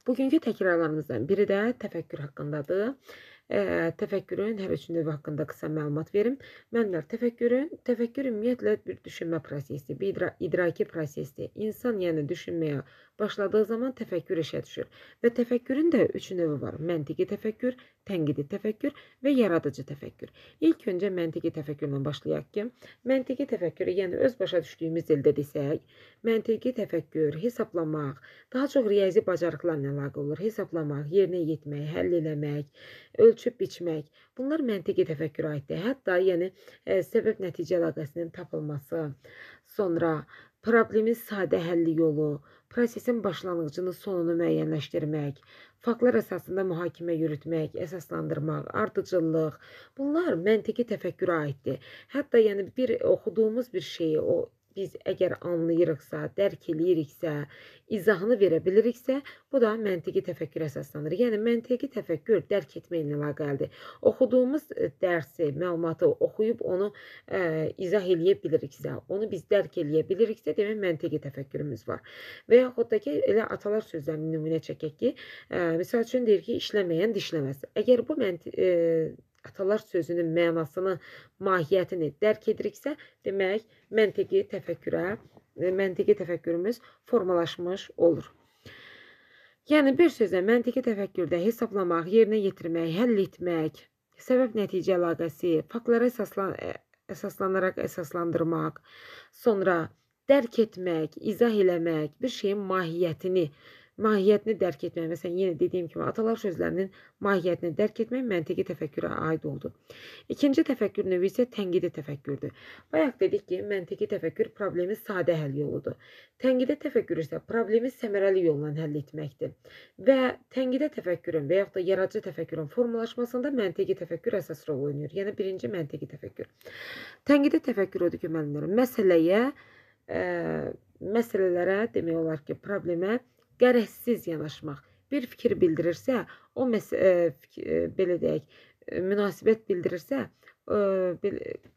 Bugünkü təkrarlarımızdan biri də təfəkkür haqqındadır. Təfəkkürün hər üç növü haqqında qısa məlumat verim. Müəllimlər, təfəkkür ümumiyyətlə bir düşünmə prosesi, bir idraki prosesdir. İnsan yəni düşünməyə başladığı zaman təfəkkür işə düşür. Və təfəkkürün də üç növü var. Məntiqi təfəkkür, tənqidi təfəkkür və yaradıcı təfəkkür. İlk öncə məntiqi təfəkkürlə başlayaq ki, məntiqi təfəkkürü, yəni öz başa düşdüyümüz dildə desək, məntiqi təfəkkür, hesablamaq, daha çox riyazi bacarıqlarla əlaqə olur. Hesablamaq, yerinə yetmək, həll eləmək, ölçüb biçmək. Bunlar məntiqi təfəkkürə aiddir. Hətta yəni səbəb-nəticə əlaqəsinin tapılması, sonra problemin sadə həlli yolu, prosesin başlanğıcını, sonunu müəyyənləşdirmək, faktlar əsasında mühakimə yürütmək, əsaslandırmaq, ardıcıllıq. Bunlar məntiqi təfəkkürə aiddir. Hətta yəni bir oxuduğumuz bir şeyi biz əgər anlayırıqsa, dərk eləyiriksə, izahını verə biliriksə, bu da məntiqi təfəkkür əsaslanır. Yəni, məntiqi təfəkkür dərk etməklə əlaqəlidir. Oxuduğumuz dərsi, məlumatı oxuyub onu izah eləyə biliriksə, onu biz dərk eləyə biliriksə, demək məntiqi təfəkkürümüz var. Və yaxud da ki, elə atalar sözlərini nümunə çəkək ki, misal üçün deyir ki, işləməyən dişləməz. Əgər bu atalar sözünün mənasını, mahiyyətini dərk ediriksə, demək, məntiqi təfəkkürümüz formalaşmış olur. Yəni, bir sözlə, məntiqi təfəkkürdə hesablamaq, yerinə yetirmək, həll etmək, səbəb-nəticə əlaqəsi, faktlara əsaslanaraq əsaslandırmaq, sonra dərk etmək, izah eləmək, bir şeyin mahiyyətini dərk etmək. Məsələn, yenə dediyim kimi, atalar sözlərinin mahiyyətini dərk etmək məntiqi təfəkkürə aid oldu. İkinci təfəkkür növü isə tənqidi təfəkkürdür. Bayaq dedik ki, məntiqi təfəkkür problemi sadə həll yoludur. Tənqidi təfəkkür isə problemi səmərəli yolla həll etməkdir. Və tənqidi təfəkkürün və yaxud da yaradıcı təfəkkürün formalaşmasında məntiqi təfəkkür əsas rol oynayır. Yəni, birinci məntiqi təfəkkür. Tənqidi təfəkkür odur ki, müəllimlərim, məsələlərə demək olar ki, problemə qərəzsiz yanaşmaq. Bir fikir bildirirsə, o belə deyək, münasibət bildirirsə,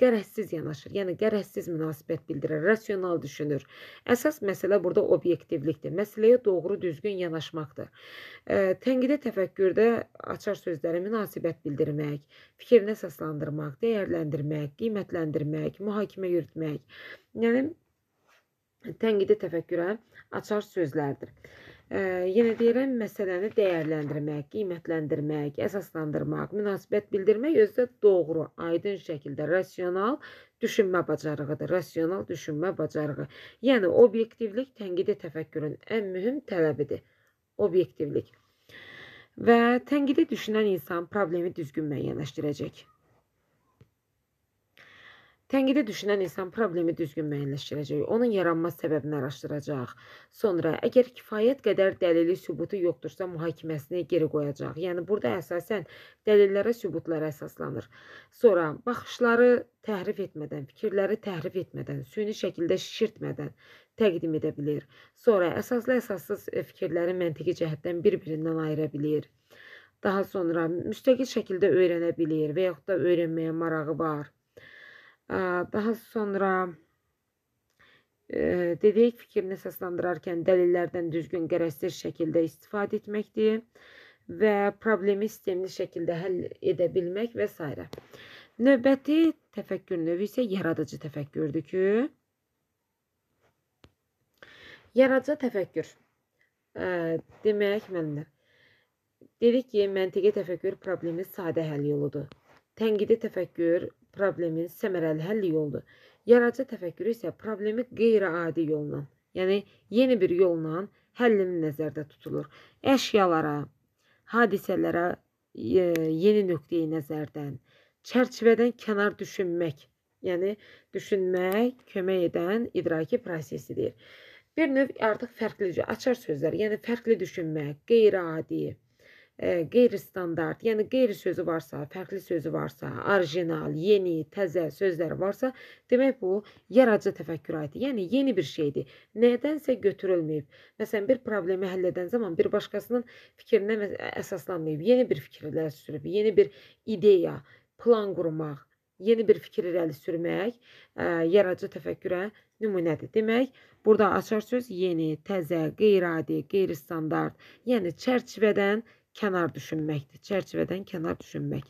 qərəzsiz yanaşır. Yəni, qərəzsiz münasibət bildirir, rasional düşünür. Əsas məsələ burada obyektivlikdir. Məsələyə doğru, düzgün yanaşmaqdır. Tənqidi təfəkkürdə açar sözləri münasibət bildirmək, fikrini əsaslandırmaq, dəyərləndirmək, qiymətləndirmək, mühakimə yürütmək. Yəni, tənqidi təfəkkürə açar sözlərdir. Yenə deyirəm, məsələni dəyərləndirmək, qiymətləndirmək, əsaslandırmaq, münasibət bildirmək özü də doğru, aydın şəkildə rasional düşünmə bacarığıdır. Rasional düşünmə bacarığı. Yəni, obyektivlik tənqidi təfəkkürün ən mühüm tələbidir. Obyektivlik. Və tənqidi düşünən insan problemi düzgün müəyyənləşdirəcək. Tənqidi düşünən insan problemi düzgün müəyyənləşdirəcək, onun yaranma səbəbini araşdıracaq. Sonra, əgər kifayət qədər dəlili, sübutu yoxdursa, mühakiməsini geri qoyacaq. Yəni, burada əsasən dəlillərə, sübutlara əsaslanır. Sonra, baxışları təhrif etmədən, fikirləri təhrif etmədən, süni şəkildə şişirtmədən təqdim edə bilir. Sonra, əsaslı, əsassız fikirləri məntiqi cəhətdən bir-birindən ayıra bilir. Daha sonra, müstəqil şəkildə öyrənə bilir və yaxud da öyrənməyə marağı var. Daha sonra dedik, fikrini əsaslandırarkən dəlillərdən düzgün, qərəzsiz şəkildə istifadə etməkdir və problemi sistemli şəkildə həll edə bilmək və s. Növbəti təfəkkür növü isə yaradıcı təfəkkürdür ki, yaradıcı təfəkkür demək, müəllimlər, dedik ki, məntiqi təfəkkür problemin sadə həll yoludur. Tənqidi təfəkkür problemin səmərəli həlli yoludur. Yaradıcı təfəkkür isə problemi qeyri-adi yolla, yəni yeni bir yolla həllini nəzərdə tutulur. Əşyalara, hadisələrə yeni nöqteyi nəzərdən, çərçivədən kənar düşünmək, yəni düşünmək kömək edən idraki prosesidir. Bir növ artıq fərqli, açar sözlər, yəni fərqli düşünmək, qeyri-adi, qeyri-standart, yəni qeyri sözü varsa, fərqli sözü varsa, orijinal, yeni, təzə sözlər varsa, demək bu yaradıcı təfəkkür aiddir. Yəni yeni bir şeydir. Nədənsə götürülməyib. Məsələn, bir problemi həll edən zaman bir başqasının fikrinə əsaslanmayıb, yeni bir fikirlər sürüb, yeni bir ideya, plan qurmaq, yeni bir fikir irəli sürmək yaradıcı təfəkkürə nümunədir. Demək, burada açar söz yeni, təzə, qeyri-adi, qeyri-standart, yəni çərçivədən kənar düşünməkdir. Çərçivədən kənar düşünmək.